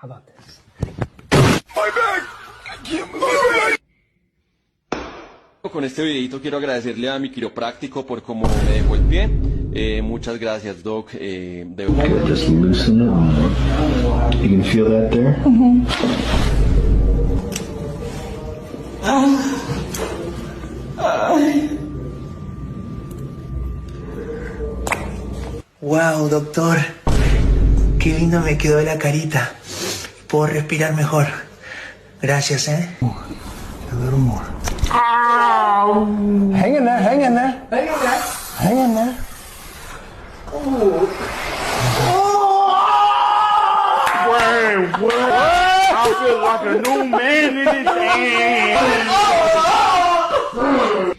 How about this? Con este videito quiero agradecerle a mi quiropráctico por cómo me dejó el pie. Muchas gracias, Doc. De verdad. Just loosen it. You can feel that there? Wow, doctor. Qué lindo me quedó la carita. Puedo respirar mejor. Gracias, ¿eh? A little more. Hang in there, hang in there. Hang in there. Hang in there. I feel like a new man in this.